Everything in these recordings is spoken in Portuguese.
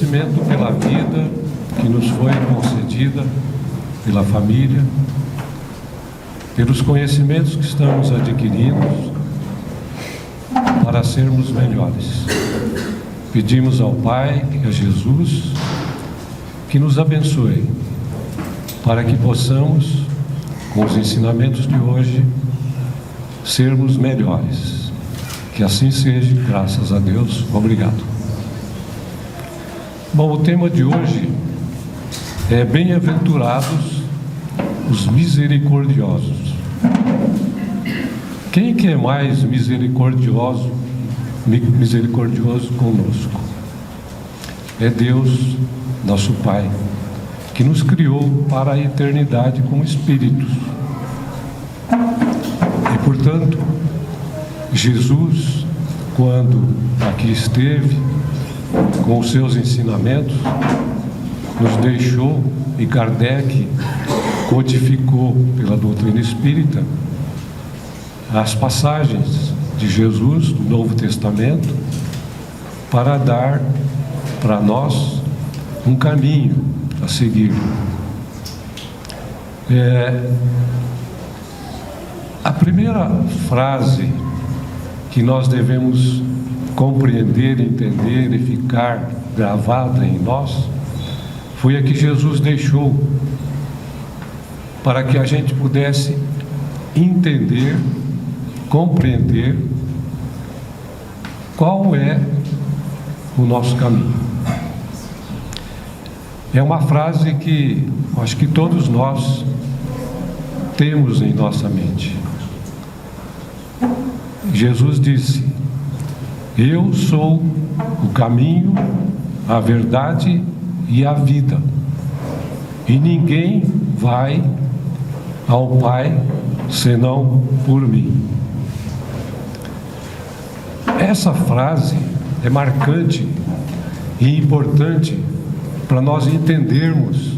agradecimento pela vida que nos foi concedida, pela família, pelos conhecimentos que estamos adquirindo para sermos melhores. Pedimos ao Pai e a Jesus que nos abençoe para que possamos, com os ensinamentos de hoje, sermos melhores. Que assim seja, graças a Deus. Obrigado. Bom, o tema de hoje é bem-aventurados os misericordiosos. Quem que é mais misericordioso conosco? É Deus, nosso Pai, que nos criou para a eternidade como espíritos. E, portanto, Jesus, quando aqui esteve, com os seus ensinamentos, nos deixou, e Kardec codificou pela doutrina espírita as passagens de Jesus do Novo Testamento para dar para nós um caminho a seguir. A primeira frase que nós devemos compreender, entender e ficar gravada em nós foi a que Jesus deixou para que a gente pudesse entender, compreender qual é o nosso caminho. É uma frase que acho que todos nós temos em nossa mente. Jesus disse: eu sou o caminho, a verdade e a vida, e ninguém vai ao Pai senão por mim. Essa frase é marcante e importante para nós entendermos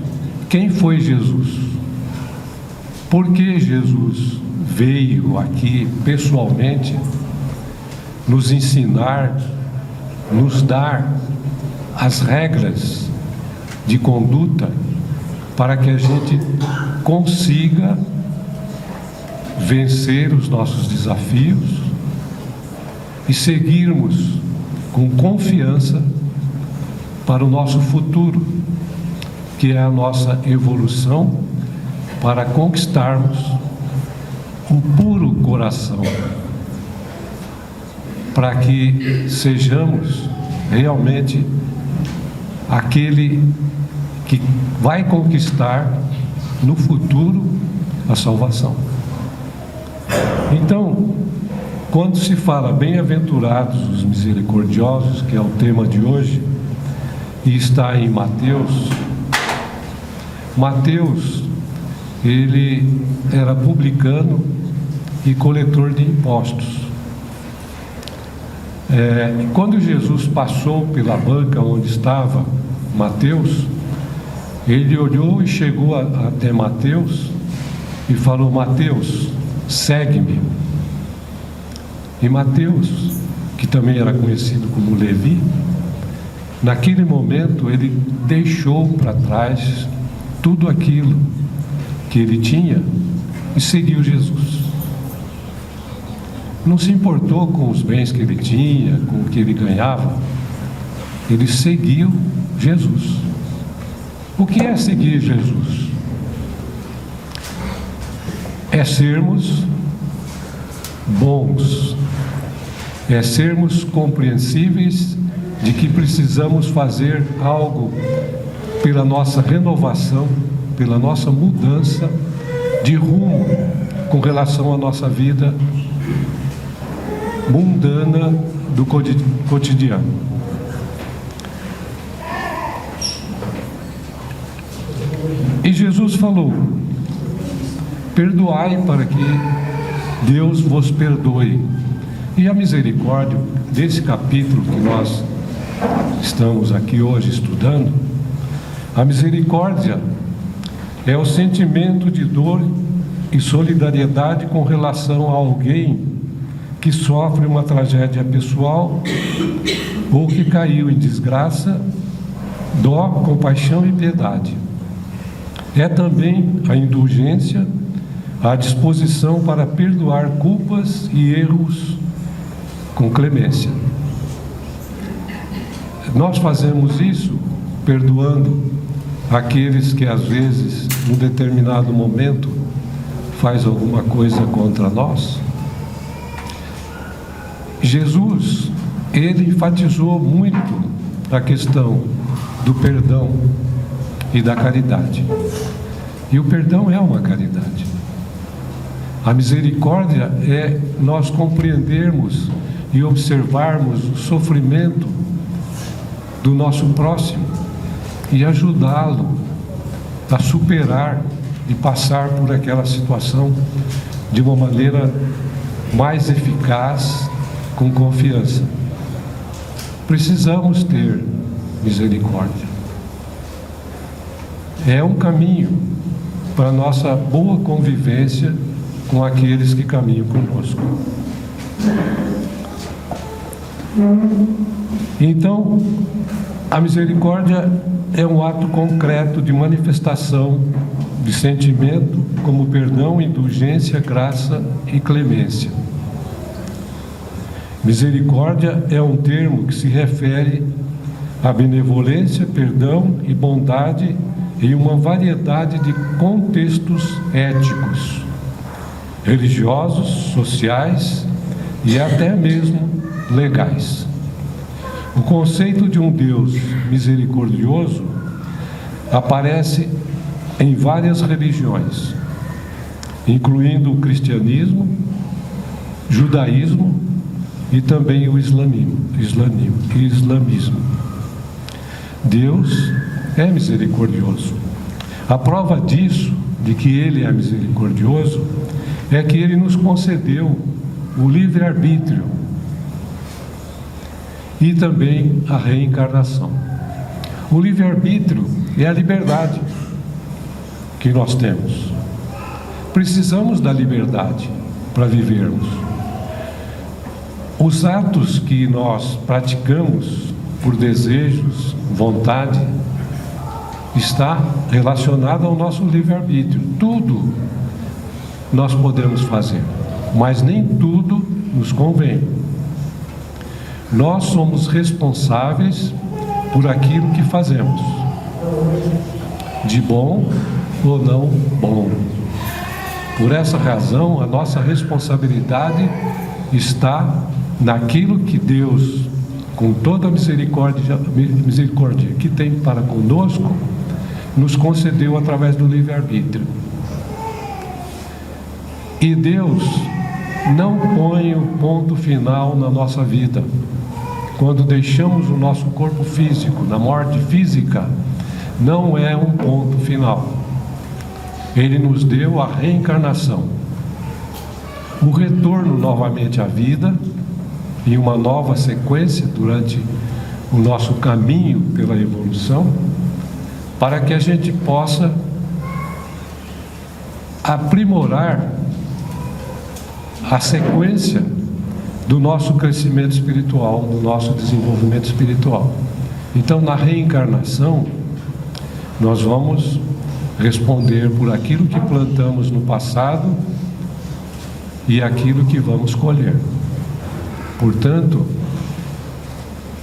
quem foi Jesus, por que Jesus veio aqui pessoalmente nos ensinar, nos dar as regras de conduta para que a gente consiga vencer os nossos desafios e seguirmos com confiança para o nosso futuro, que é a nossa evolução para conquistarmos um puro coração, para que sejamos realmente aquele que vai conquistar no futuro a salvação. Então, quando se fala bem-aventurados os misericordiosos, que é o tema de hoje, e está em Mateus, ele era publicano e coletor de impostos. Quando Jesus passou pela banca onde estava Mateus, ele olhou e chegou até Mateus e falou: Mateus, segue-me. E Mateus, que também era conhecido como Levi, naquele momento ele deixou para trás tudo aquilo que ele tinha e seguiu Jesus. Não se importou com os bens que ele tinha, com o que ele ganhava. Ele seguiu Jesus. O que é seguir Jesus? É sermos bons, é sermos compreensíveis de que precisamos fazer algo pela nossa renovação, pela nossa mudança de rumo com relação à nossa vida mundana do cotidiano. E Jesus falou: perdoai para que Deus vos perdoe. E a misericórdia desse capítulo que nós estamos aqui hoje estudando, a misericórdia é o sentimento de dor e solidariedade com relação a alguém que sofre uma tragédia pessoal ou que caiu em desgraça dó, compaixão e piedade. É também a indulgência, a disposição para perdoar culpas e erros com clemência. Nós fazemos isso perdoando aqueles que às vezes, num determinado momento, faz alguma coisa contra nós. Jesus, ele enfatizou muito a questão do perdão e da caridade. E o perdão é uma caridade. A misericórdia é nós compreendermos e observarmos o sofrimento do nosso próximo e ajudá-lo a superar e passar por aquela situação de uma maneira mais eficaz, com confiança. Precisamos ter misericórdia. É um caminho para a nossa boa convivência com aqueles que caminham conosco. Então, a misericórdia é um ato concreto de manifestação de sentimento como perdão, indulgência, graça e clemência. Misericórdia é um termo que se refere à benevolência, perdão e bondade em uma variedade de contextos éticos, religiosos, sociais e até mesmo legais. O conceito de um Deus misericordioso aparece em várias religiões, incluindo o cristianismo, judaísmo e também o islamismo. Deus é misericordioso. A prova disso, de que Ele é misericordioso, é que Ele nos concedeu o livre-arbítrio e também a reencarnação. O livre-arbítrio é a liberdade que nós temos. Precisamos da liberdade para vivermos. Os atos que nós praticamos por desejos, vontade, está relacionado ao nosso livre-arbítrio. Tudo nós podemos fazer, mas nem tudo nos convém. Nós somos responsáveis por aquilo que fazemos, de bom ou não bom. Por essa razão, a nossa responsabilidade está naquilo que Deus, com toda a misericórdia que tem para conosco, nos concedeu através do livre-arbítrio. E Deus não põe o ponto final na nossa vida. Quando deixamos o nosso corpo físico, na morte física, não é um ponto final. Ele nos deu a reencarnação, o retorno novamente à vida, em uma nova sequência durante o nosso caminho pela evolução, para que a gente possa aprimorar a sequência do nosso crescimento espiritual, do nosso desenvolvimento espiritual. Então, na reencarnação, nós vamos responder por aquilo que plantamos no passado e aquilo que vamos colher. Portanto,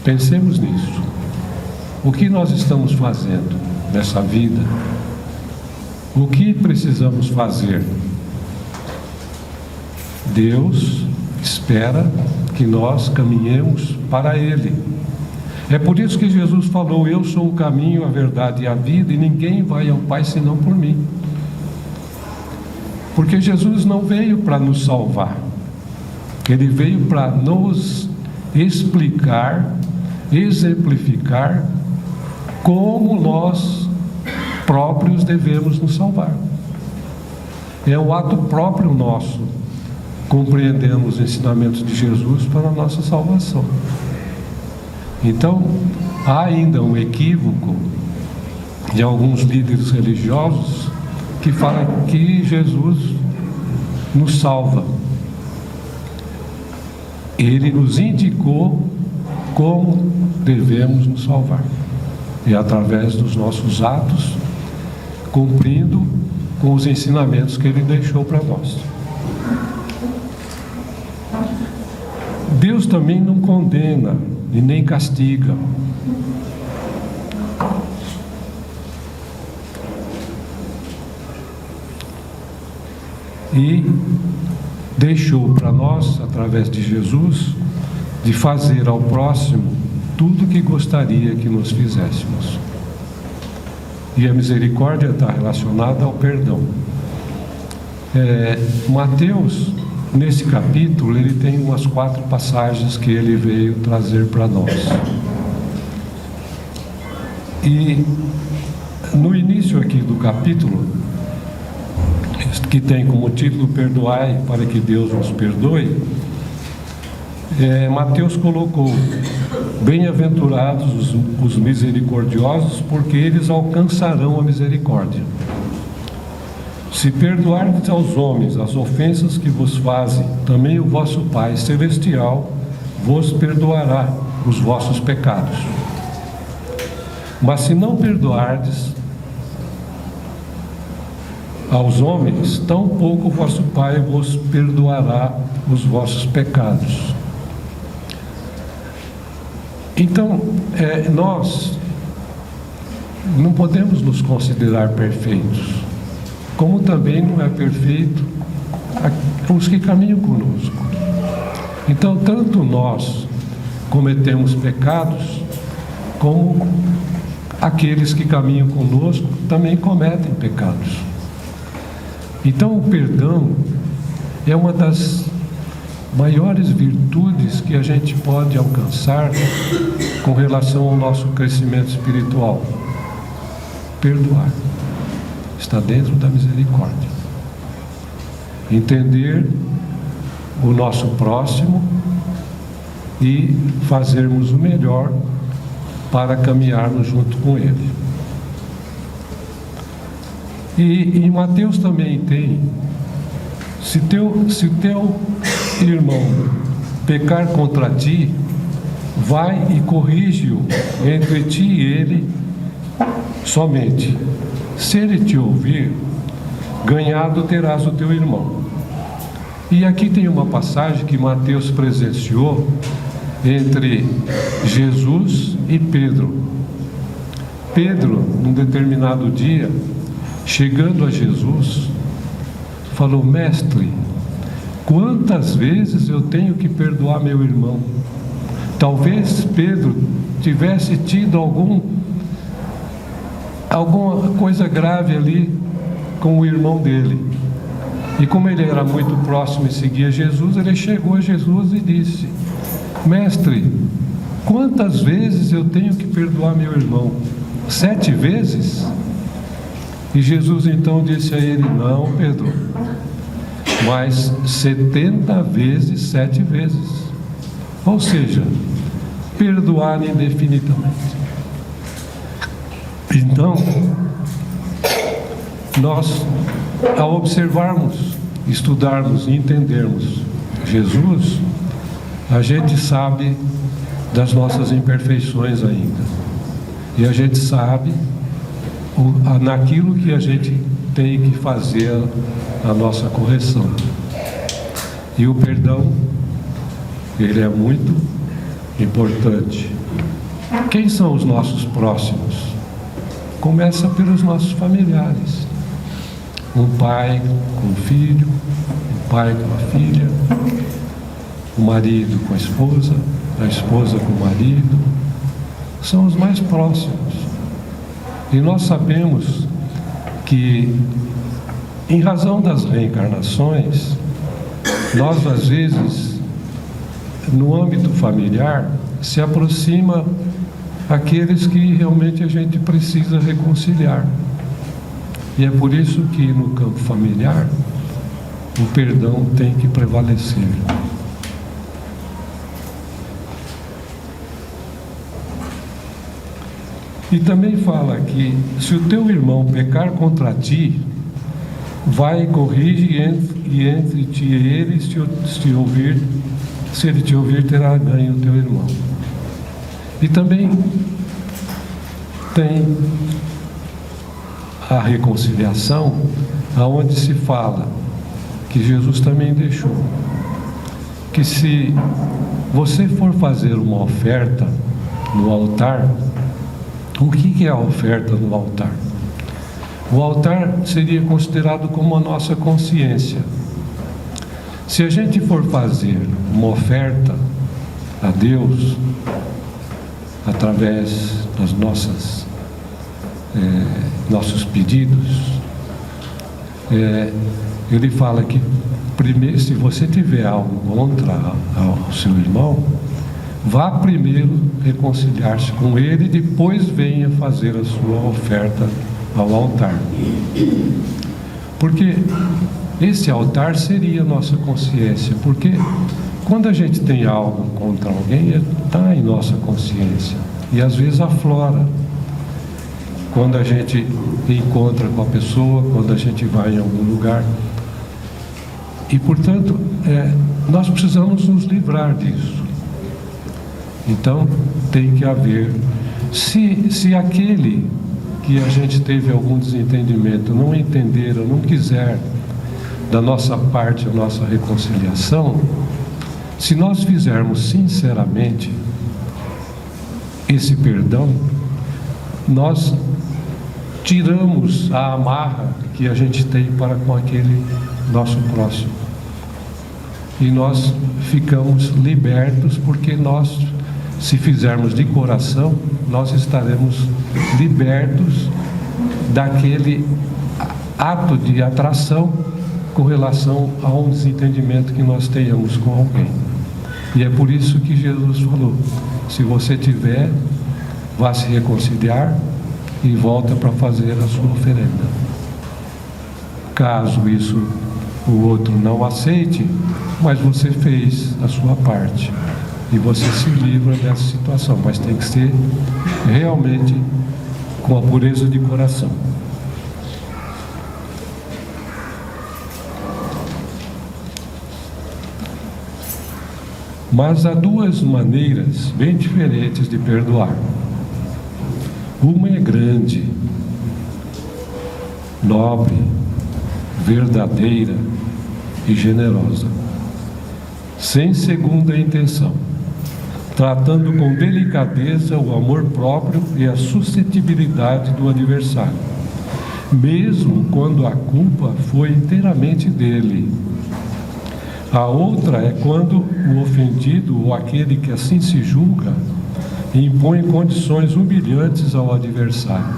pensemos nisso. O que nós estamos fazendo nessa vida? O que precisamos fazer? Deus espera que nós caminhemos para Ele. É por isso que Jesus falou: eu sou o caminho, a verdade e a vida, e ninguém vai ao Pai senão por mim. Porque Jesus não veio para nos salvar. Ele veio para nos explicar, exemplificar como nós próprios devemos nos salvar. É um ato próprio nosso compreendemos os ensinamentos de Jesus para a nossa salvação. Então, há ainda um equívoco de alguns líderes religiosos que falam que Jesus nos salva. Ele nos indicou como devemos nos salvar. e através dos nossos atos, cumprindo com os ensinamentos que Ele deixou para nós. Deus também não condena e nem castiga. E deixou para nós, através de Jesus, de fazer ao próximo tudo o que gostaria que nos fizéssemos. E a misericórdia está relacionada ao perdão. Mateus, nesse capítulo, ele tem umas 4 passagens que ele veio trazer para nós. E no início aqui do capítulo, que tem como título Perdoai para que Deus nos perdoe, Mateus colocou: bem-aventurados os misericordiosos, porque eles alcançarão a misericórdia. Se perdoardes aos homens as ofensas que vos fazem, também o vosso Pai Celestial vos perdoará os vossos pecados. Mas se não perdoardes aos homens, tampouco o vosso Pai vos perdoará os vossos pecados. Então, nós não podemos nos considerar perfeitos, como também não é perfeito os que caminham conosco. Então, tanto nós cometemos pecados, como aqueles que caminham conosco também cometem pecados. Então, o perdão é uma das maiores virtudes que a gente pode alcançar com relação ao nosso crescimento espiritual. Perdoar está dentro da misericórdia. Entender o nosso próximo e fazermos o melhor para caminharmos junto com ele. E em Mateus também tem: se teu irmão pecar contra ti, vai e corrige-o entre ti e ele somente. Se ele te ouvir, ganhado terás o teu irmão. E aqui tem uma passagem que Mateus presenciou entre Jesus e Pedro. Pedro, num determinado dia, chegando a Jesus, falou: mestre, quantas vezes eu tenho que perdoar meu irmão? Talvez Pedro tivesse tido alguma coisa grave ali com o irmão dele. E como ele era muito próximo e seguia Jesus, ele chegou a Jesus e disse: mestre, quantas vezes eu tenho que perdoar meu irmão? 7 vezes? E Jesus então disse a ele: não, Pedro, mas 70 vezes 7 vezes. Ou seja, perdoar indefinidamente. Então, nós, ao observarmos, estudarmos e entendermos Jesus, a gente sabe das nossas imperfeições ainda. E a gente sabe naquilo que a gente tem que fazer a nossa correção. E o perdão, ele é muito importante. Quem são os nossos próximos? Começa pelos nossos familiares. Um pai com o filho, um pai com a filha, o marido com a esposa com o marido. São os mais próximos. E nós sabemos que, em razão das reencarnações, nós às vezes, no âmbito familiar, se aproxima aqueles que realmente a gente precisa reconciliar. E é por isso que no campo familiar o perdão tem que prevalecer. E também fala que se o teu irmão pecar contra ti, vai e corrige, e entre ti e ele, se ele te ouvir, terá ganho o teu irmão. E também tem a reconciliação, aonde se fala que Jesus também deixou que se você for fazer uma oferta no altar, o que é a oferta no altar? O altar seria considerado como a nossa consciência. Se a gente for fazer uma oferta a Deus através das nossos pedidos, ele fala que primeiro, se você tiver algo contra o seu irmão, vá primeiro reconciliar-se com ele, depois venha fazer a sua oferta ao altar. Porque esse altar seria a nossa consciência, porque quando a gente tem algo contra alguém, está em nossa consciência, e às vezes aflora. Quando a gente encontra com a pessoa, quando a gente vai em algum lugar. E, portanto, nós precisamos nos livrar disso. Então, tem que haver... Se aquele que a gente teve algum desentendimento não entender ou não quiser da nossa parte a nossa reconciliação, se nós fizermos sinceramente esse perdão, nós tiramos a amarra que a gente tem para com aquele nosso próximo, e nós ficamos libertos, porque nós, se fizermos de coração, nós estaremos libertos daquele ato de atração com relação a um desentendimento que nós tenhamos com alguém. E é por isso que Jesus falou: se você tiver, vá se reconciliar e volta para fazer a sua oferenda. Caso isso o outro não aceite, mas você fez a sua parte e você se livra dessa situação, mas tem que ser realmente com a pureza de coração. Mas há duas maneiras bem diferentes de perdoar. Uma é grande, nobre, verdadeira e generosa, sem segunda intenção, tratando com delicadeza o amor próprio e a suscetibilidade do adversário, mesmo quando a culpa foi inteiramente dele. A outra é quando o ofendido ou aquele que assim se julga impõe condições humilhantes ao adversário,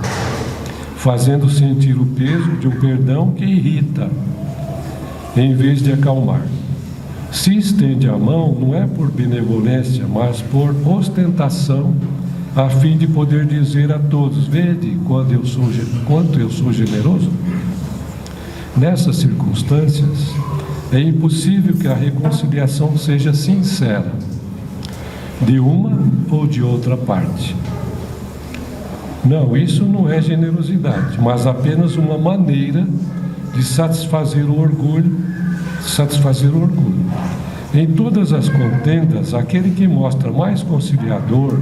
fazendo sentir o peso de um perdão que irrita, em vez de acalmar. Se estende a mão, não é por benevolência, mas por ostentação, a fim de poder dizer a todos: vede quanto eu sou generoso. Nessas circunstâncias, é impossível que a reconciliação seja sincera, de uma ou de outra parte. Não, isso não é generosidade, mas apenas uma maneira de satisfazer o orgulho. Em todas as contendas, aquele que mostra mais conciliador,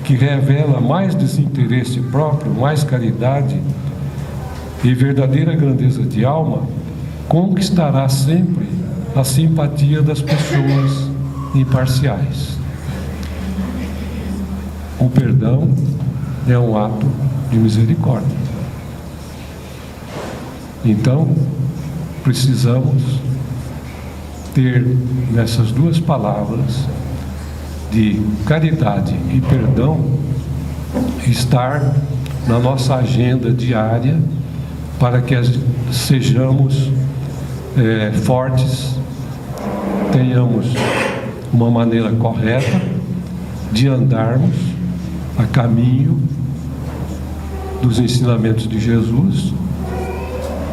que revela mais desinteresse próprio, mais caridade e verdadeira grandeza de alma, conquistará sempre a simpatia das pessoas imparciais. O perdão é um ato de misericórdia. Então, precisamos ter nessas duas palavras de caridade e perdão estar na nossa agenda diária, para que sejamos fortes, tenhamos uma maneira correta de andarmos a caminho dos ensinamentos de Jesus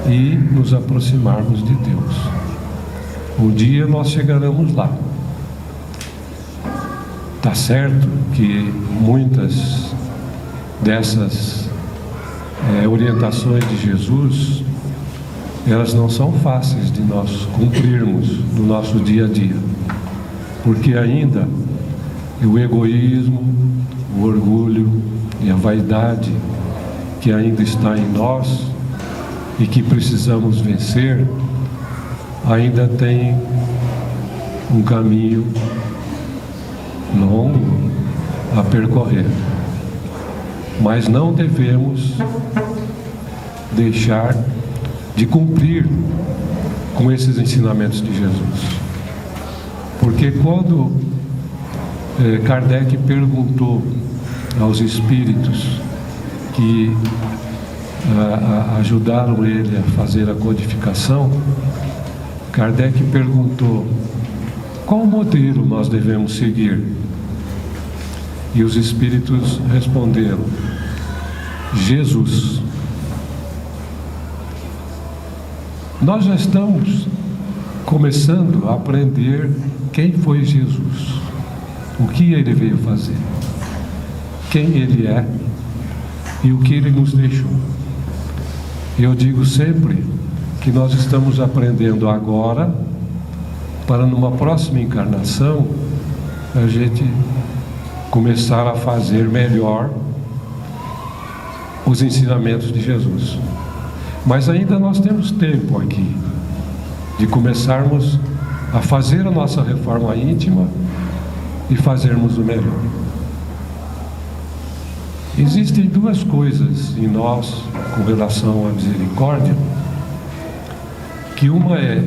e nos aproximarmos de Deus. Um dia nós chegaremos lá. Tá certo que muitas dessas orientações de Jesus, elas não são fáceis de nós cumprirmos no nosso dia a dia, porque ainda o egoísmo, o orgulho e a vaidade que ainda está em nós e que precisamos vencer, ainda tem um caminho longo a percorrer. Mas não devemos deixar de cumprir com esses ensinamentos de Jesus. Porque quando Kardec perguntou aos espíritos que ajudaram ele a fazer a codificação, Kardec perguntou: qual modelo nós devemos seguir? E os espíritos responderam: Jesus. Nós já estamos começando a aprender quem foi Jesus, o que ele veio fazer, quem ele é e o que ele nos deixou. Eu digo sempre que nós estamos aprendendo agora, para numa próxima encarnação a gente começar a fazer melhor os ensinamentos de Jesus. Mas ainda nós temos tempo aqui de começarmos a fazer a nossa reforma íntima e fazermos o melhor. Existem duas coisas em nós com relação à misericórdia, que uma é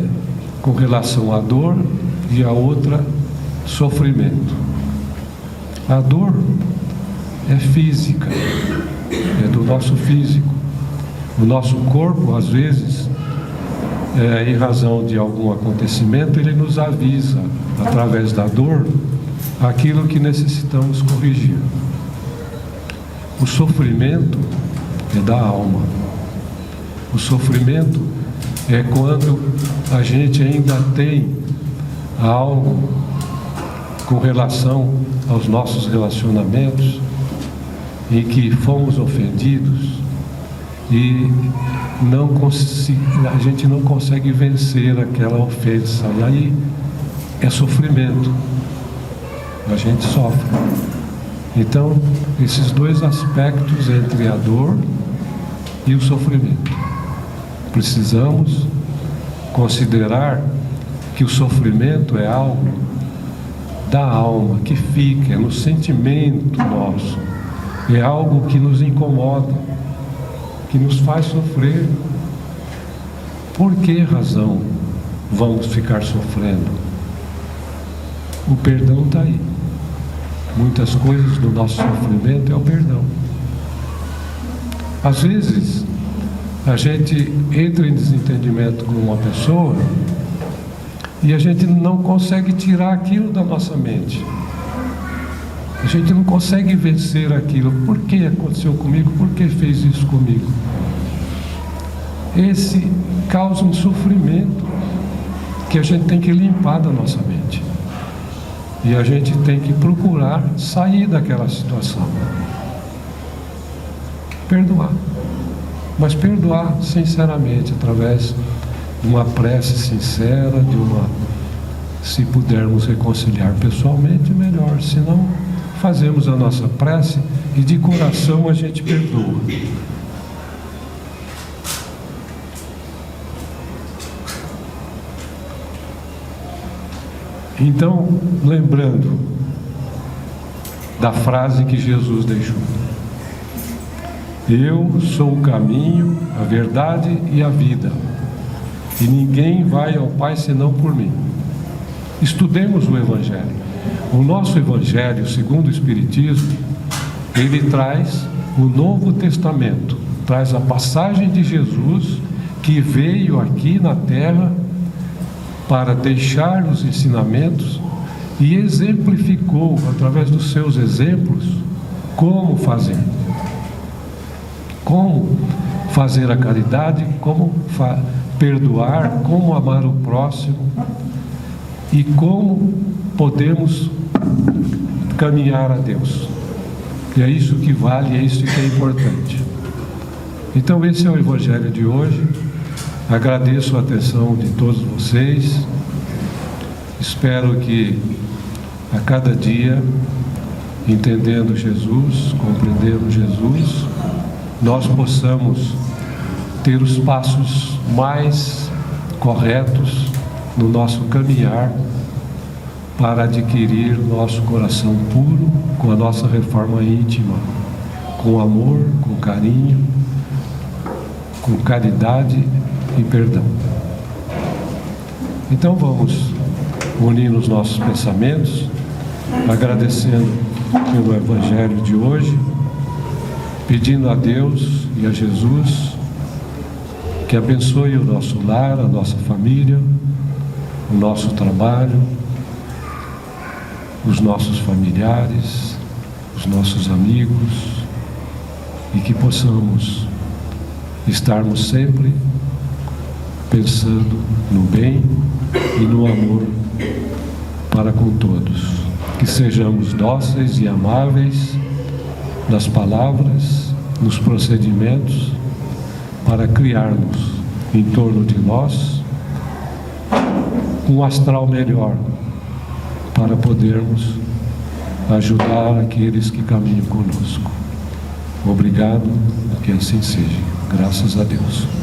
com relação à dor e a outra sofrimento. A dor é física, é do nosso físico. O nosso corpo, às vezes, em razão de algum acontecimento, ele nos avisa, através da dor, aquilo que necessitamos corrigir. O sofrimento é da alma. O sofrimento é quando a gente ainda tem algo com relação aos nossos relacionamentos em que fomos ofendidos e a gente não consegue vencer aquela ofensa, e aí é sofrimento, a gente sofre. Então, esses dois aspectos entre a dor e o sofrimento, precisamos considerar que o sofrimento é algo da alma, que fica, é no sentimento nosso, é algo que nos incomoda, que nos faz sofrer. Por que razão vamos ficar sofrendo? O perdão está aí. Muitas coisas do nosso sofrimento é o perdão. Às vezes a gente entra em desentendimento com uma pessoa e a gente não consegue tirar aquilo da nossa mente. A gente não consegue vencer aquilo. Por que aconteceu comigo? Por que fez isso comigo? Esse causa um sofrimento que a gente tem que limpar da nossa mente. E a gente tem que procurar sair daquela situação. Perdoar. Mas perdoar sinceramente, através de uma prece sincera, se pudermos reconciliar pessoalmente, melhor. Se não, fazemos a nossa prece e de coração a gente perdoa. Então, lembrando da frase que Jesus deixou: eu sou o caminho, a verdade e a vida, e ninguém vai ao Pai senão por mim. Estudemos o Evangelho. O nosso Evangelho, segundo o Espiritismo, ele traz o Novo Testamento, traz a passagem de Jesus que veio aqui na Terra para deixar os ensinamentos e exemplificou, através dos seus exemplos, como fazer. Como fazer a caridade, como perdoar, como amar o próximo e como podemos caminhar a Deus. E é isso que vale, é isso que é importante. Então esse é o Evangelho de hoje. Agradeço a atenção de todos vocês. Espero que a cada dia entendendo Jesus, compreendendo Jesus, nós possamos ter os passos mais corretos no nosso caminhar para adquirir nosso coração puro com a nossa reforma íntima, com amor, com carinho, com caridade e perdão. Então vamos unir os nossos pensamentos, agradecendo pelo Evangelho de hoje, pedindo a Deus e a Jesus que abençoe o nosso lar, a nossa família, o nosso trabalho, os nossos familiares, os nossos amigos, e que possamos estarmos sempre pensando no bem e no amor para com todos. Que sejamos dóceis e amáveis nas palavras, nos procedimentos, para criarmos em torno de nós um astral melhor, para podermos ajudar aqueles que caminham conosco. Obrigado, que assim seja. Graças a Deus.